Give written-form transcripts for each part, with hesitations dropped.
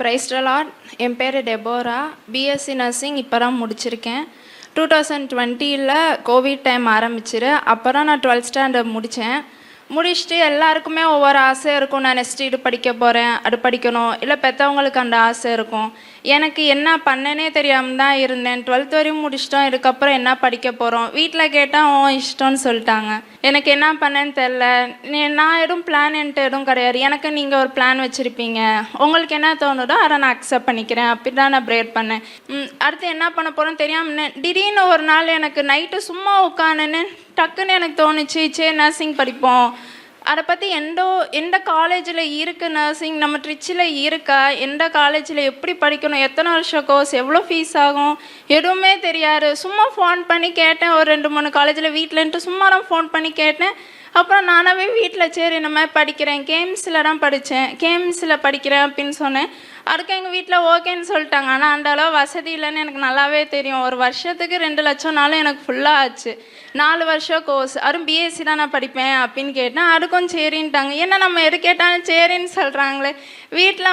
Praise the Lord. என் பேர் Deborah. BSc nursing இப்போ தான் முடிச்சிருக்கேன். 2020 கோவிட் டைம் ஆரம்பிச்சிரு. அப்புறம் நான் 12th ஸ்டாண்டர்ட் முடிச்சுட்டு எல்லாருக்குமே ஒவ்வொரு ஆசை இருக்கும். நான் நெக்ஸ்ட் இது படிக்க போகிறேன், அது படிக்கணும், இல்லை பெற்றவங்களுக்கு அந்த ஆசை இருக்கும். எனக்கு என்ன பண்ணனே தெரியாமல் தான் இருந்தேன். 12th வரையும் முடிச்சிட்டோம். இதுக்கப்புறம் என்ன படிக்க போகிறோம், வீட்டில் கேட்டால் இஷ்டம்னு சொல்லிட்டாங்க. எனக்கு என்ன பண்ணேன்னு தெரில. நான் எதுவும் பிளான் என்கிட்ட எதுவும் கிடையாது. எனக்கு நீங்கள் ஒரு பிளான் வச்சுருப்பீங்க, உங்களுக்கு என்ன தோணுதோ அதை நான் அக்செப்ட் பண்ணிக்கிறேன். அப்படி தான் நான் ப்ரேயர் பண்ணேன். அடுத்து என்ன பண்ண போகிறோன்னு தெரியாமல் திடீர்னு ஒரு நாள் எனக்கு நைட்டு சும்மா உட்காந்துன்னு டக்குன்னு எனக்கு தோணுச்சு, சரி நர்சிங் படிப்போம். அதை பற்றி எந்த காலேஜில் இருக்குது நர்சிங், நம்ம ட்ரிச்சில் இருக்கா, எந்த காலேஜில் எப்படி படிக்கணும், எத்தனை வருஷம் கோர்ஸ், எவ்வளோ ஃபீஸ் ஆகும், எதுவுமே தெரியாது. சும்மா ஃபோன் பண்ணி கேட்டேன். ஒரு 2-3 காலேஜில் வீட்டிலன்ட்டு சும்மா நான் ஃபோன் பண்ணி கேட்டேன். அப்புறம் நானாகவே வீட்டில் சரி இந்த மாதிரி படிக்கிறேன், கேம்ஸில் தான் படித்தேன், கேம்ஸில் படிக்கிறேன் அப்படின்னு சொன்னேன். அதுக்கு எங்கள் வீட்டில் ஓகேன்னு சொல்லிட்டாங்க. ஆனால் அந்த அளவு வசதி இல்லைன்னு எனக்கு நல்லாவே தெரியும். ஒரு வருஷத்துக்கு 2 லட்சம்னாலும் எனக்கு ஃபுல்லாக ஆச்சு. 4 வருஷம் கோர்ஸ், அதுவும் பிஎஸ்சி தான் நான் படிப்பேன் அப்படின்னு கேட்டேன். அதுக்கும் சரின்ட்டாங்க. ஏன்னா நம்ம எது கேட்டாலும் சரின்னு சொல்கிறாங்களே. வீட்டில்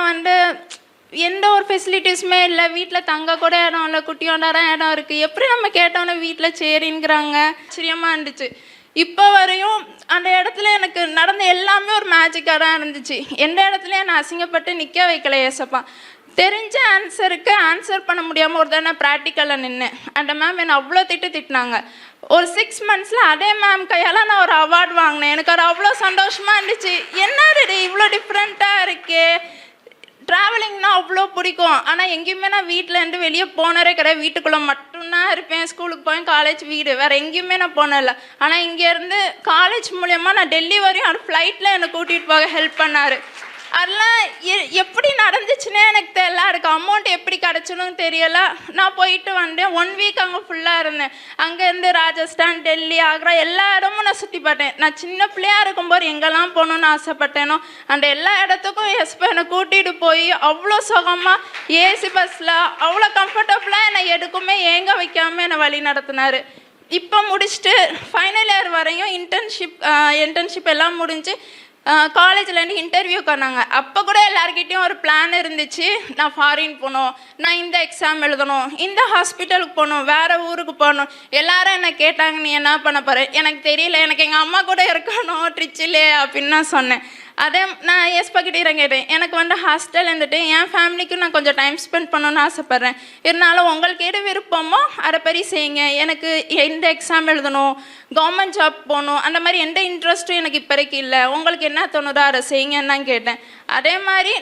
எந்த ஒரு ஃபெசிலிட்டிஸுமே இல்லை. வீட்டில் தங்க கூட இடம் இல்லை, குட்டியோட இடம் இருக்குது. எப்படி நம்ம கேட்டோன்னே வீட்டில் சரிங்கிறாங்க. ஆச்சரியமாக இருந்துச்சு. இப்போ வரையும் அந்த இடத்துல எனக்கு நடந்த எல்லாமே ஒரு மேஜிக்காக தான் இருந்துச்சு. எந்த இடத்துலையும் என்னை அசிங்கப்பட்டு நிற்க வைக்கல ஏசப்பா. தெரிஞ்ச ஆன்சருக்கு ஆன்சர் பண்ண முடியாமல் ஒரு தடவை ப்ராக்டிக்கலில் நின்னேன். அந்த மேம் என்னை அவ்வளோ திட்டினாங்க. ஒரு 6 months அதே மேம் கையால் நான் ஒரு அவார்டு வாங்கினேன். எனக்கு அது அவ்வளோ சந்தோஷமாக இருந்துச்சு. என்னது இவ்வளோ டிஃப்ரெண்ட்டாக இருக்கே. ட்ராவலிங்னா அவ்வளோ பிடிக்கும். ஆனால் எங்கேயுமே நான் வீட்டிலேருந்து வெளியே போனதே கிடையாது. வீட்டுக்குள்ளே மட்டும்தான் இருப்பேன். ஸ்கூலுக்கு போய் காலேஜ், வீடு, வேறு எங்கேயுமே நான் போனதில்லை. ஆனால் இங்கேருந்து காலேஜ் மூலயமா நான் டெல்லி வரையும் அவர் ஃப்ளைட்டில் என்னை கூட்டிகிட்டு போக ஹெல்ப் பண்ணார். அதெல்லாம் எப்படி நடந்துச்சுன்னே எனக்கு தெரியல. அதுக்கு அமௌண்ட் எப்படி கிடச்சுன்னு தெரியலை. நான் போயிட்டு வந்தேன். 1 week அங்கே ஃபுல்லாக இருந்தேன். அங்கேருந்து ராஜஸ்தான், டெல்லி, ஆக்ரா எல்லா இடமும் நான் சுற்றி பார்த்தேன். நான் சின்ன பிள்ளையாக இருக்கும்போது எங்கெல்லாம் போகணுன்னு ஆசைப்பட்டேனோ அந்த எல்லா இடத்துக்கும் எஸ்பா என்னை கூட்டிகிட்டு போய் அவ்வளோ சுகமாக ஏசி பஸ்ஸில் அவ்வளோ கம்ஃபர்டபுளாக என்னை எதுக்குமே ஏங்க வைக்காமல் என்னை வழி நடத்தினார். இப்போ முடிச்சுட்டு ஃபைனல் இயர் வரையும் இன்டர்ன்ஷிப் எல்லாம் முடிஞ்சு காலேஜ்லேருந்து இன்டர்வியூ பண்ணாங்க. அப்போ கூட எல்லாருக்கிட்டையும் ஒரு பிளான் இருந்துச்சு. நான் ஃபாரின் போகணும், நான் இந்த எக்ஸாம் எழுதணும், இந்த ஹாஸ்பிட்டலுக்கு போகணும், வேறு ஊருக்கு போகணும். எல்லாரும் என்னை கேட்டாங்க, நீ என்ன பண்ண போகிற? எனக்கு தெரியல, எனக்கு எங்கள் அம்மா கூட இருக்கணும் ட்ரிச்சிலே அப்படின்னு நான் சொன்னேன். அதே நான் எஸ்பாக்கிட்ட கேட்டேன். எனக்கு ஹாஸ்டல் இருந்துட்டு என் ஃபேமிலிக்கு நான் கொஞ்சம் டைம் ஸ்பெண்ட் பண்ணணும்னு ஆசைப்பட்றேன். இருந்தாலும் உங்களுக்கு எது விருப்பமோ அதை பற்றி செய்யுங்க. எனக்கு எந்த எக்ஸாம் எழுதணும், கவர்மெண்ட் ஜாப் போகணும், அந்த மாதிரி எந்த இன்ட்ரெஸ்ட்டும் எனக்கு இப்போதைக்கு இல்லை. உங்களுக்கு என்ன தோணுதோ அதை செய்யுங்கன்னு தான் கேட்டேன். அதே மாதிரி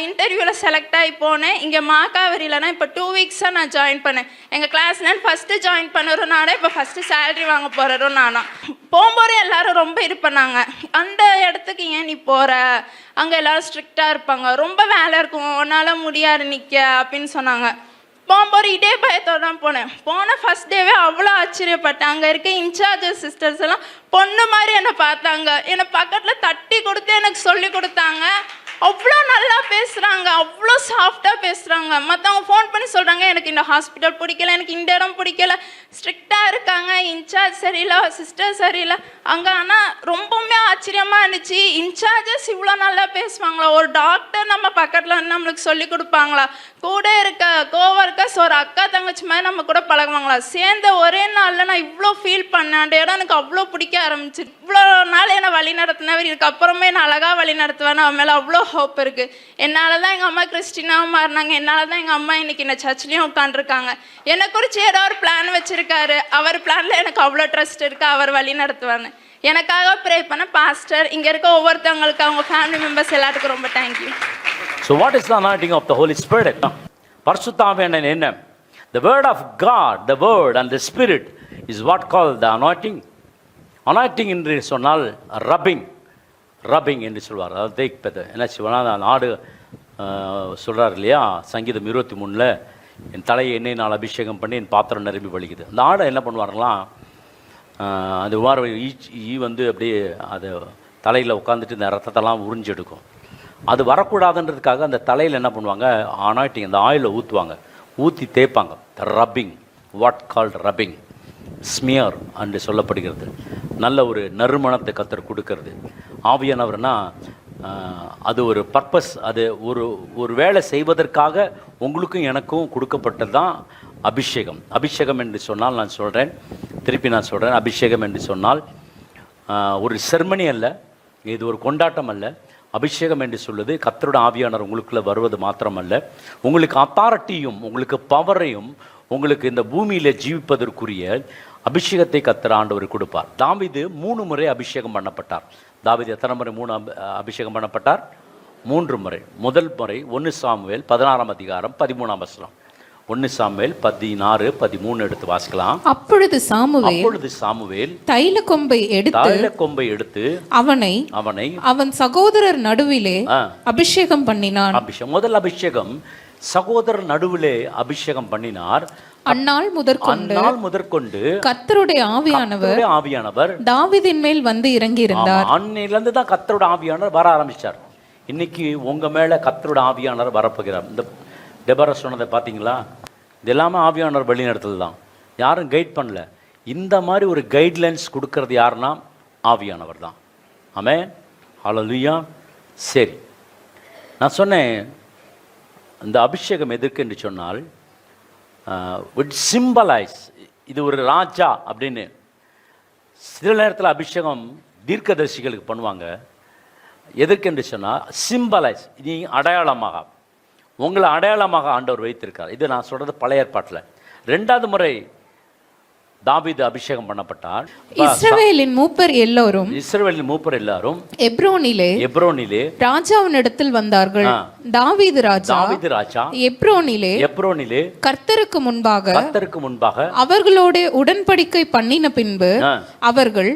இன்டர்வியூவில் செலக்ட் ஆகி போனேன். இங்கே மாக்காவரியிலனா இப்போ 2 weeks நான் ஜாயின் பண்ணேன். எங்கள் கிளாஸ்லேருந்து ஃபஸ்ட்டு ஜாயின் பண்ணுறோம் நானே. இப்போ ஃபஸ்ட்டு சேலரி வாங்க போகிறோம் நானும். போகும்போது எல்லோரும் ரொம்ப இது பண்ணாங்க, அந்த இடத்துக்கு ஏன் நீ போகிற, அங்கே எல்லோரும் ஸ்ட்ரிக்டாக இருப்பாங்க, ரொம்ப வேலை இருக்கும், உன்னால் முடியாது நிற்க அப்படின்னு சொன்னாங்க. போகும்போது இதே பயத்தோடு தான் போன ஃபஸ்ட் டேவே அவ்வளோ ஆச்சரியப்பட்டேன். அங்கே இருக்க இன்சார்ஜஸ் சிஸ்டர்ஸ் எல்லாம் பொண்ணு மாதிரி என்னை பார்த்தாங்க. என்னை பக்கத்தில் தட்டி கொடுத்து எனக்கு சொல்லி கொடுத்தாங்க. அவ்வளோ நல்லா பேசுகிறாங்க, அவ்வளோ சாஃப்டாக பேசுகிறாங்க. மற்றவங்க ஃபோன் பண்ணி சொல்கிறாங்க, எனக்கு இந்த ஹாஸ்பிட்டல் பிடிக்கல, எனக்கு இந்த இடம் பிடிக்கல, ஸ்ட்ரிக்டாக இருக்காங்க, இன்சார்ஜ் சரியில்லை, சிஸ்டர் சரியில்லை அங்கே. ஆனால் ரொம்பவுமே ஆச்சரியமாக இருந்துச்சு. இன்சார்ஜஸ் இவ்வளோ நல்லா பேசுவாங்களா? ஒரு டாக்டர் நம்ம பக்கத்தில் வந்து நம்மளுக்கு சொல்லி கொடுப்பாங்களா? கூட இருக்க கோவர்க்கர்ஸ் ஒரு அக்கா தங்கச்சி மாதிரி நம்ம கூட பழகுவாங்களா? சேர்ந்த ஒரே நாளில் நான் இவ்வளோ ஃபீல் பண்ணேன். அந்த இடம் எனக்கு அவ்வளோ பிடிக்க ஆரம்பிச்சு. இவ்வளோ நாள் என்னை வழி நடத்தினவர் இதுக்கப்புறமே நான் அழகாக வழி நடத்துவேன். அவன் மேலே அவ்வளோ ஹோப் இருக்குது. என்னால் தான் எங்கள் அம்மா கிறிஸ்டினாவும் மாறினாங்க. என்னால் தான் எங்கள் அம்மா இன்றைக்கி இந்த சர்ச்லேயும் உட்காந்துருக்காங்க. என்னை குறித்து ஏதோ ஒரு பிளான் வச்சுருக்காரு. அவர் பிளானில் எனக்கு அவ்வளோ ட்ரஸ்ட் இருக்குது. அவர் வழி நடத்துவாங்க. எனக்காக ப்ரே பண்ண பாஸ்டர், இங்கே இருக்க ஒவ்வொருத்தவங்களுக்கு, அவங்க ஃபேமிலி மெம்பர்ஸ் எல்லாத்துக்கும் ரொம்ப thank you. So what is the anointing of the Holy Spirit? பரிசுத்த ஆவியான என்ன? The word of God, the word and the spirit is what called the anointing. Anointing என்று சொன்னால் ரப்பிங் என்று சொல்வார். அதாவது தேய்ப்பது. என்ன செய்வாங்க, நாடு சொல்கிறார் இல்லையா, சங்கீதம் 23 என் தலையை எண்ணெய் நாள் அபிஷேகம் பண்ணி என் பாத்திரம் நிரம்பி வலிக்குது. அந்த ஆடை என்ன பண்ணுவார்களாம், அந்த ஈ அப்படியே அது தலையில் உட்காந்துட்டு இந்த ரத்தத்தெல்லாம் உறிஞ்சு எடுக்கும். அது வரக்கூடாதுன்றதுக்காக அந்த தலையில் என்ன பண்ணுவாங்க, அனாயிட்டிங் அந்த ஆயிலை ஊற்றி தேய்ப்பாங்க. Rubbing, what called rubbing, smear என்று சொல்லப்படுகிறது. நல்ல ஒரு நறுமணத்தை கத்தர் கொடுக்கறது. ஆவியானவர்னா அது ஒரு பர்பஸ், அது ஒரு வேலை செய்வதற்காக உங்களுக்கும் எனக்கும் கொடுக்கப்பட்டது தான் அபிஷேகம். அபிஷேகம் என்று சொன்னால் நான் சொல்கிறேன், திருப்பி நான் சொல்கிறேன், அபிஷேகம் என்று சொன்னால் ஒரு செர்மனி அல்ல, இது ஒரு கொண்டாட்டம் அல்ல. அபிஷேகம் என்று சொல்வது கர்த்தருடைய ஆவியானவர் உங்களுக்குள்ளே வருவது மாத்திரமல்ல, உங்களுக்கு அத்தாரிட்டியும் உங்களுக்கு பவரையும் உங்களுக்கு இந்த பூமியில் ஜீவிப்பதற்குரிய அபிஷேகத்தை கர்த்தர் ஆண்டவர் கொடுப்பார். தாவீது 3 முறை அபிஷேகம் பண்ணப்பட்டார். தாவீது எத்தனை முறை அபிஷேகம் பண்ணப்பட்டார்? 3 முறை. முதல் முறை 1 சாமுவேல் 16ஆம் அதிகாரம் 13ஆம் வசனம். 1 சாமுவேல் 16, 13 எடுத்து வாசிக்கலாம். அப்பொழுது சாமுவேல் தைல கொம்பை எடுத்து அவனை அவன் சகோதரர் நடுவிலே அபிஷேகம் பண்ணினான். முதல் அபிஷேகம் சகோதரர் நடுவிலே அபிஷேகம் பண்ணினார். அந்நாள் முதற்கொண்டு கர்த்தருடைய ஆவியானவர் தாவீதின் மேல் வந்து இறங்கி இருந்தார். அன்னையிலிருந்து தான் கர்த்தருடைய ஆவியானவர் வர ஆரம்பிச்சார். இன்னைக்கு உங்க மேல கர்த்தருடைய ஆவியானவர் வரப்போகிறார். இந்த டெபரா சொன்னதை பார்த்தீங்களா? இது எல்லாமே ஆவியானவர் வழி நடத்தல் தான், யாரும் கைட் பண்ணல. இந்த மாதிரி ஒரு கைட்லைன்ஸ் கொடுக்கறது யாருன்னா ஆவியானவர் தான். ஆமென், ஹல்லேலூயா. சரி, நான் சொன்னேன் இந்த அபிஷேகம் எதற்கு என்று சொன்னால் இட் சிம்பலைஸ், இது ஒரு ராஜா அப்படின்னு. சில நேரத்தில் அபிஷேகம் தீர்க்கதரிசிகளுக்கு பண்ணுவாங்க. எதற்கு என்று சொன்னால் சிம்பலைஸ், நீ அடையாளமாக உங்களை அடையாளமாக ஆண்டவர் வைத்திருக்கார். இது நான் சொல்றது பழைய ஏற்பாட்டில். 2வது முறை தாவீது அபிஷேகம் பண்ணப்பட்டார். இஸ்ரவேலின் மூப்பர் எல்லாரும் எப்ரோனிலே ராஜாவினிடத்தில் வந்தார்கள். தாவீது ராஜா எப்ரோனிலே கர்த்தருக்கு முன்பாக அவர்களோட உடன்படிக்கை பண்ணின பின்பு அவர்கள்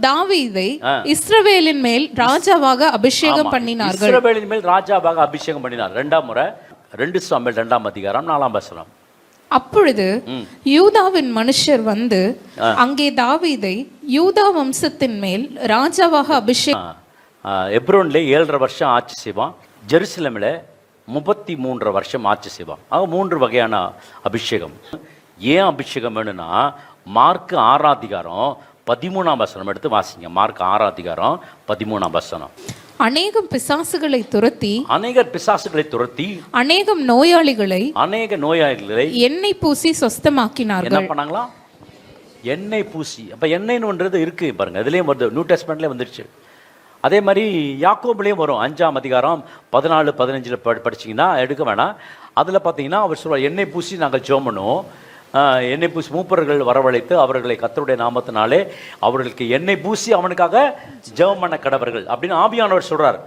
தாவீதை இஸ்ரவேலின் மேல் ராஜாவாக அபிஷேகம் பண்ணினார்கள். இஸ்ரவேலின் மேல் ராஜாவாக அபிஷேகம் பண்ணினார். 2ஆம் முறை 2 சாமுவேல் 2ஆம் அதிகாரம் 4ஆம் வசனம். அப்பொழுது யூதாவின் மனுஷர் வந்து அங்கே தாவீதை யூதா வம்சத்தின் மேல் ராஜாவாக அபிஷேகம். எப்ரோன்ல 7.5 வருஷம் ஆட்சி செய்வான். ஜெருசலேமில் 33 வருஷம் ஆட்சி செய்வான். ஆக 3 வகையான அபிஷேகம். ஏன் அபிஷேகம் வேணும்னா மார்க் 6ஆம் அதிகாரம் 13ஆம் வசனம் எடுத்து வாசிங்க. மார்க் 6ஆம் அதிகாரம் 13ஆம் வசனம். அநேகம் பிசாசுகளை துரத்தி அநேகம் நோயாளிகளை எண்ணெய் பூசி சொஸ்தமாக்கினார்கள். என்ன பண்ணாங்களா? எண்ணெய் பூசி. அப்ப எண்ணெய்ன்றது இருக்கு பாருங்க, இதுலயும் வருது, நியூ டெஸ்ட்மெண்ட்லயே வந்துருச்சு. அதே மாதிரி யாக்கோபுலயும் வரும். 5ஆம் அதிகாரம் 14, 15 படிச்சீங்கன்னா எடுக்க வேணாம். அதுல பாத்தீங்கன்னா அவர் சொல்வார், எண்ணெய் பூசி நாங்கள் ஜெபம் பண்ணுவோம். எண்ணெய் பூசி மூப்பர்கள் வரவழைத்து அவர்களை கர்த்தருடைய நாமத்தினாலே அவர்களுக்கு எண்ணெய் பூசி அவனுக்காக ஜெபம் பண்ண கடவர்கள் அப்படின்னு ஆவியானவர் சொல்றார்.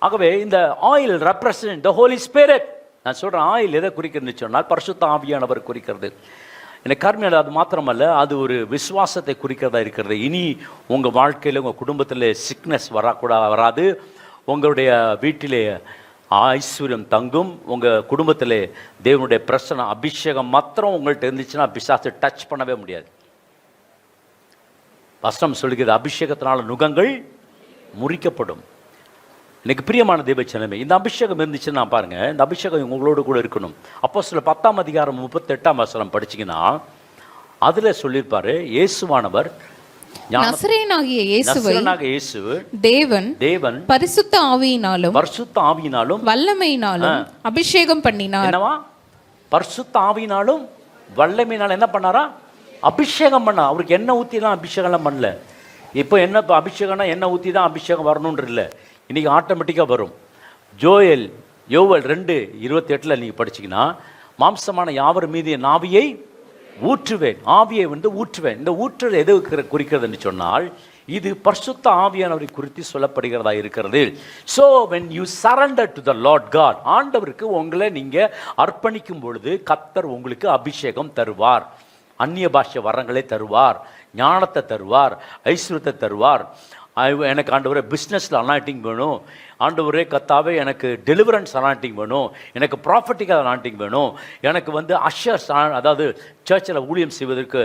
ஆகவே இந்த oil represent the holy spirit. நான் சொல்றேன், ஆயில் எதை குறிக்கிறது சொன்னால் பரிசுத்த ஆவியானவர் குறிக்கிறது. எனக்கு கர்மியல் அது மாத்திரமல்ல, அது ஒரு விசுவாசத்தை குறிக்கிறதா இருக்கிறது. இனி உங்கள் வாழ்க்கையில் உங்கள் குடும்பத்தில் சிக்னஸ் வராது. உங்களுடைய வீட்டிலே ஐஸ்வர்யம் தங்கும். உங்கள் குடும்பத்தில் தேவனுடைய பிரசன்னம் அபிஷேகம் மாத்திரம் உங்கள்கிட்ட இருந்துச்சுன்னா பிசாசு டச் பண்ணவே முடியாது. வசனம் சொல்லுகிறது, அபிஷேகத்தினால நுகங்கள் முறிக்கப்படும். எனக்கு பிரியமான தேவச்சனமே, இந்த அபிஷேகம் இருந்துச்சுன்னா பாருங்க, இந்த அபிஷேகம் உங்களோடு கூட இருக்கணும். அப்போஸ்தலர் 10ஆம் அதிகாரம் 38ஆம் வசனம் படிச்சீங்கன்னா அதுல சொல்லியிருப்பாரு, இயேசுவானவர் நசரேயனாகிய இயேசு தேவன் பரிசுத்த ஆவியினாலும் வல்லமையினாலும் அபிஷேகம் பண்ணினார். என்னவா? பரிசுத்த ஆவியினாலும் வல்லமையினாலும் என்ன பண்ணாரா? அபிஷேகம் பண்ணா. அவருக்கு எண்ணெய் ஊற்றி தான் அபிஷேகம்லாம் பண்ணல. இப்போ என்ன அபிஷேகம்னா எண்ணெய் ஊற்றி தான் அபிஷேகம் வரணுன்ற இல்லை, இன்னைக்கு ஆட்டோமேட்டிக்காக வரும். யோவேல் 2:28 நீங்கள் படிச்சீங்கன்னா, மாம்சமான யாவர் மீது என் ஆவியை ஊற்றுவேன், ஆவியை ஊற்றுவேன். இந்த ஊற்றுறது எது குறிக்கிறதுன்னு சொன்னால் இது பரிசுத்த ஆவியானவரை குறித்து சொல்லப்படுகிறதா இருக்கிறது. So when you surrender to the Lord God, ஆண்டவருக்கு உங்களை நீங்கள் அர்ப்பணிக்கும் பொழுது கர்த்தர் உங்களுக்கு அபிஷேகம் தருவார், அந்நிய பாஷை வரங்களை தருவார், ஞானத்தை தருவார், ஐஸ்வர்யத்தை தருவார். எனக்கு ஆண்டவரே பிஸ்னஸில் அனாயிட்டிங் வேணும், ஆண்டவரே கர்த்தாவே எனக்கு டெலிவரன்ஸ் அனாயிட்டிங் வேணும், எனக்கு ப்ராஃபட்டிக்கல் அனாயிட்டிங் வேணும், எனக்கு அஷர்ஸ் அதாவது சர்ச்சில் ஊழியம் செய்வதற்கு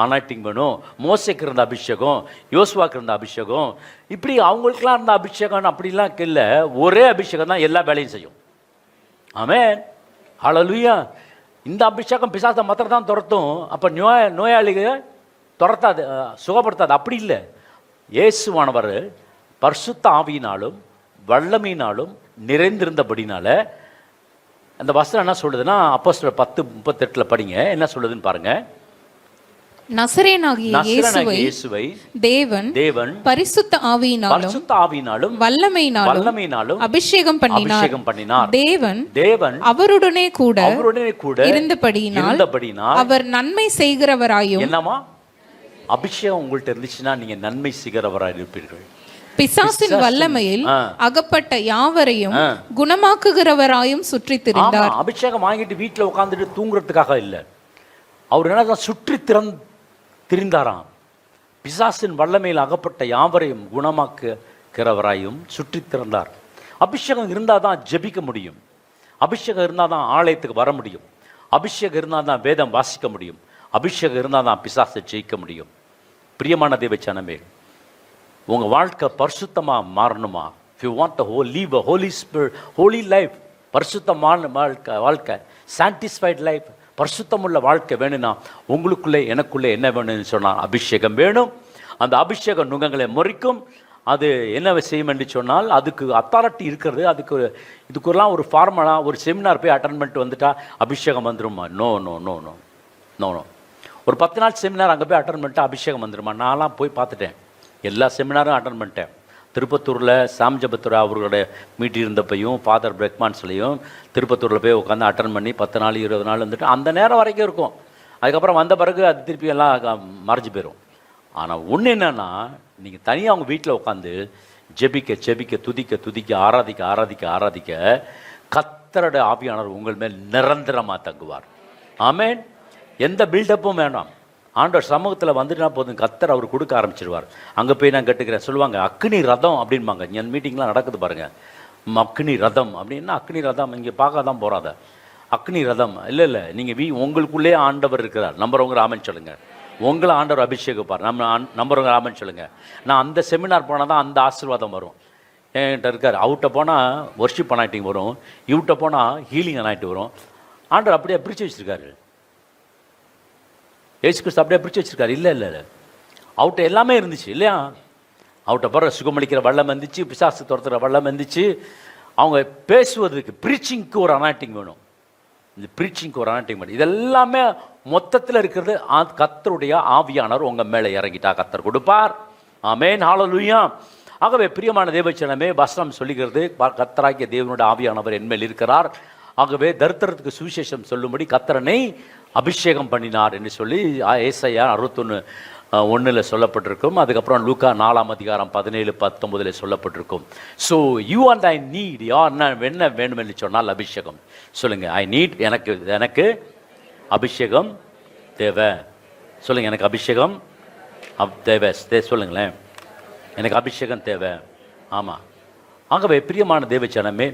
அனாயிட்டிங் வேணும். மோசேக்கு இருந்த அபிஷேகம், யோசுவாக்கு இருந்த அபிஷேகம், இப்படி அவங்களுக்கெல்லாம் இருந்த அபிஷேகம் அப்படிலாம் இல்லை. ஒரே அபிஷேகம் தான் எல்லா வேலையும் செய்யும். ஆமென், ஹல்லேலூயா. இந்த அபிஷேகம் பிசாசை மாத்திரம் தான் துரத்தும். அப்போ நோயாளிகளை துரத்தாது, சுகப்படுத்தாது. அப்படி இல்லை. இயேசுவானவர் பரிசுத்த ஆவியினாலும் வல்லமையினாலும் நிறைந்திருந்தபடினால. அந்த வசனம் என்ன சொல்லுதுன்னா, அப்போஸ்தலர் 10:38 படிங்க, என்ன சொல்லுதுன்னு பாருங்க. நசரேயனாகிய இயேசுவை தேவன் பரிசுத்த ஆவியினாலும் வல்லமையினாலும் அபிஷேகம் பண்ணினார். தேவன் அவருடனே கூட இருந்தபடியினால் அவர் நன்மை செய்கிறவராயும். என்னமா அபிஷேகம் உங்கள்ட்ட இருந்துச்சுன்னா நீங்க நன்மை செய்கிறவராய் இருப்பீர்கள். பிசாசின் வல்லமையில் அகப்பட்ட யாவரையும் குணமாக்குகிறவராயும் சுற்றி திரிந்தார். அபிஷேகம் வாங்கிட்டு வீட்டுல உட்கார்ந்துட்டு தூங்குறதுக்காக இல்ல, அவர் என்ன சுற்றி திரிந்தாராம். பிசாசின் வல்லமையில் அகப்பட்ட யாவரையும் குணமாக்குகிறவராயும் சுற்றி திறந்தார். அபிஷேகம் இருந்தால் தான் ஜெபிக்க முடியும், அபிஷேகம் இருந்தால் தான் ஆலயத்துக்கு வர முடியும், அபிஷேகம் இருந்தால் தான் வேதம் வாசிக்க முடியும், அபிஷேகம் இருந்தால் தான் பிசாசை ஜெயிக்க முடியும். பிரியமான தேவ ஜனமே, உங்கள் வாழ்க்கை பரிசுத்தமாக மாறணுமா? if you want to live a holy spirit, holy life, பரிசுத்தமான வாழ்க்கை, sanctified life, பரிசுத்தமுள்ள வாழ்க்கை வேணும்னா உங்களுக்குள்ளே எனக்குள்ளே என்ன வேணும்னு சொன்னால் அபிஷேகம் வேணும். அந்த அபிஷேக நுகங்களை முறிக்கும். அது என்ன செய்யும் என்று சொன்னால் அதுக்கு அத்தாரிட்டி இருக்கிறது. இதுக்கெல்லாம் ஒரு ஃபார்மலாக ஒரு செமினார் போய் அட்டன் பண்ணிட்டு வந்துட்டா அபிஷேகம் வந்துருமா? No no no no no no. ஒரு 10 நாள் செமினார் அங்கே போய் அட்டன் பண்ணிட்டா அபிஷேகம் வந்துருமா? நான்லாம் போய் பார்த்துட்டேன், எல்லா செமினாரும் அட்டன் பண்ணிட்டேன். திருப்பத்தூரில் சாம்ஜபத்துரா அவர்களுடைய மீட்டிங் இருந்தப்பையும் ஃபாதர் பிரெக்மான்ஸ்லையும் திருப்பத்தூரில் போய் உட்காந்து அட்டன் பண்ணி 10 நாள் 20 நாள் வந்துட்டு அந்த நேரம் வரைக்கும் இருக்கும். அதுக்கப்புறம் வந்த பிறகு அது திருப்பி எல்லாம் மறைஞ்சு போயிடும். ஆனால் ஒன்று என்னென்னா, நீங்கள் தனியாக அவங்க வீட்டில் உட்காந்து ஜெபிக்க துதிக்க ஆராதிக்க கர்த்தருடைய ஆவியானவர் உங்கள் மேல் நிரந்தரமாக தங்குவார். ஆமென். எந்த பில்டப்பும் வேண்டாம், ஆண்டவர் சமூகத்தில் வந்துட்டுனா போதும், கர்த்தர் அவர் கொடுக்க ஆரம்பிச்சிருவார். அங்கே போய் நான் கேட்டுக்கிறேன் சொல்லுவாங்க, அக்னி ரதம் அப்படின்பாங்க. என் மீட்டிங்லாம் நடக்குது பாருங்கள், அக்னி ரதம் அப்படின்னா அக்னி ரதம் இங்கே பார்க்க தான் போகாத அக்னி ரதம் இல்லை, நீங்கள் உங்களுக்குள்ளே ஆண்டவர் இருக்கிறார். நம்புறவங்க ராமன் சொல்லுங்கள், உங்களை ஆண்டவர் அபிஷேகப்பார். நம்புறவங்க ராமன் சொல்லுங்கள். நான் அந்த செமினார் போனால் தான் அந்த ஆசீர்வாதம் வரும். என்கிட்ட இருக்கார். அவுட்ட போனால் வர்ஷிப் அனாயிட்டிங் வரும், இவுட்ட போனால் ஹீலிங் அனாயிட்டு வரும். ஆண்டவர் அப்படியே பிரித்து வச்சுருக்காரு. ஏசு கிறிஸ்து அப்படியே பிரித்து வச்சுருக்காரு. இல்லை அவுட்ட எல்லாமே இருந்துச்சு இல்லையா? அவுட்ட போகிற சுகமளிக்கிற வல்லம் இருந்துச்சு, பிசாசு துரத்துற வல்லம் இருந்துச்சு. அவங்க பேசுவதற்கு ப்ரீச்சிங்க்கு ஒரு அனாயிட்டிங் வேணும். இந்த ப்ரீச்சிங்க்கு ஒரு அனாயிட்டிங் வேணும். இதெல்லாமே மொத்தத்தில் இருக்கிறது கர்த்தருடைய ஆவியானவர் உங்கள் மேலே இறங்கிட்டா கர்த்தர் கொடுப்பார். ஆமென், ஹல்லேலூயா. ஆகவே பிரியமான தேவச்சனமே, வசனம் சொல்லுகிறது, கர்த்தராகிய தேவனுடைய ஆவியானவர் என்மேல் இருக்கிறார். ஆகவே தரித்திரத்துக்கு சுவிசேஷம் சொல்லும்படி கர்த்தரனை அபிஷேகம் பண்ணினார் என்று சொல்லி ஏசாயா 61:1 சொல்லப்பட்டிருக்கும். அதுக்கப்புறம் லூக்கா 4:17-19 சொல்லப்பட்டிருக்கும். So you and I need, என்ன வேணும் என்று சொன்னால் அபிஷேகம். சொல்லுங்கள், ஐ நீட், எனக்கு அபிஷேகம் தேவை. சொல்லுங்கள், எனக்கு அபிஷேகம் தேவை. சொல்லுங்களேன், எனக்கு அபிஷேகம் தேவை. ஆமாம். ஆகவே பிரியமான தேவச்சனமே,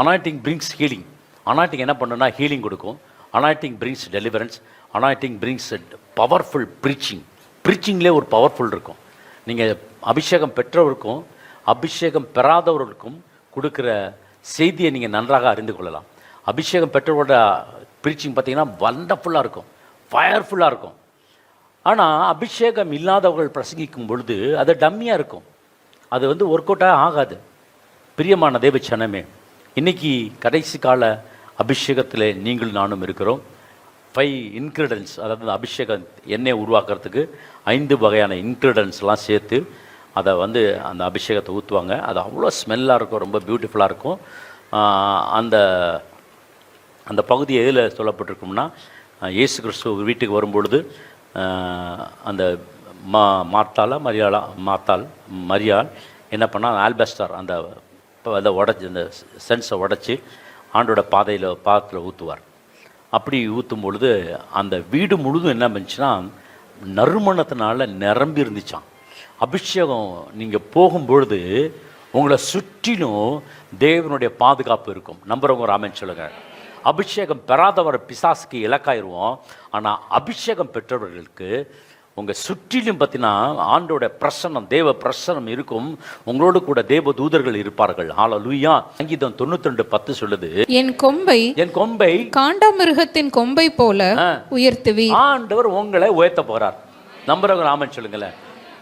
அனாயிட்டிங் பிரிங்ஸ் ஹீலிங். அனாயிட்டிங் என்ன பண்ணுன்னா ஹீலிங் கொடுக்கும். Anointing brings deliverance. Anointing brings powerful preaching. ப்ரீச்சிங்லேயே ஒரு பவர்ஃபுல் இருக்கும். நீங்கள் அபிஷேகம் பெற்றவருக்கும் அபிஷேகம் பெறாதவர்களுக்கும் கொடுக்குற செய்தியை நீங்கள் நன்றாக அறிந்து கொள்ளலாம். அபிஷேகம் பெற்றவரோட ப்ரீச்சிங் பார்த்தீங்கன்னா வண்டர்ஃபுல்லாக இருக்கும், ஃபயர்ஃபுல்லாக இருக்கும். ஆனால் அபிஷேகம் இல்லாதவர்கள் பிரசங்கிக்கும் பொழுது அது டம்மியாக இருக்கும், அது ஒர்க் அவுட்டாக ஆகாது. பிரியமான தேவச்சனமே, இன்றைக்கி கடைசி கால அபிஷேகத்தில் நீங்கள் நானும் இருக்கிறோம். 5 இன்க்ரிடன்ஸ், அதாவது அபிஷேகம் எண்ணெய் உருவாக்குறதுக்கு 5 வகையான இன்க்ரிடன்ஸ்லாம் சேர்த்து அதை அந்த அபிஷேகத்தை ஊற்றுவாங்க. அது அவ்வளோ ஸ்மெல்லாக இருக்கும், ரொம்ப பியூட்டிஃபுல்லாக இருக்கும். அந்த அந்த பகுதி எதில் சொல்லப்பட்டிருக்கும்னா, இயேசு கிறிஸ்து வீட்டுக்கு வரும்பொழுது அந்த மரியாள் என்ன பண்ணால் ஆல்பஸ்டார் அதை உடச்சி, அந்த சென்ஸை உடச்சி ஆண்டோட பாதத்தில் ஊற்றுவார். அப்படி ஊற்றும் பொழுது அந்த வீடு முழுதும் என்ன பண்ணுச்சுன்னா நறுமணத்தினால நிரம்பி இருந்துச்சான். அபிஷேகம் நீங்கள் போகும்பொழுது உங்களை சுற்றிலும் தேவனுடைய பாதுகாப்பு இருக்கும். நம்புறவங்க ஒரு ஆமென் சொல்லுங்கள். அபிஷேகம் பெறாதவரை பிசாசுக்கு இலக்காயிருவோம். ஆனால் அபிஷேகம் பெற்றவர்களுக்கு உங்கள் சுற்றிலும் பார்த்தீங்கன்னா ஆண்டோட பிரசன்னம், தேவ பிரசன்னம் இருக்கும். உங்களோடு கூட தேவ தூதர்கள் இருப்பார்கள். ஹல்லேலூயா. சங்கீதம் 92:10 சொல்லுது, என் கொம்பை காண்டாமிருகத்தின் கொம்பை போல உயர்த்துவி. ஆண்டவர் உங்களை உயர்த்த போறார். நம்புறவங்க ஆமென் சொல்லுங்களேன்.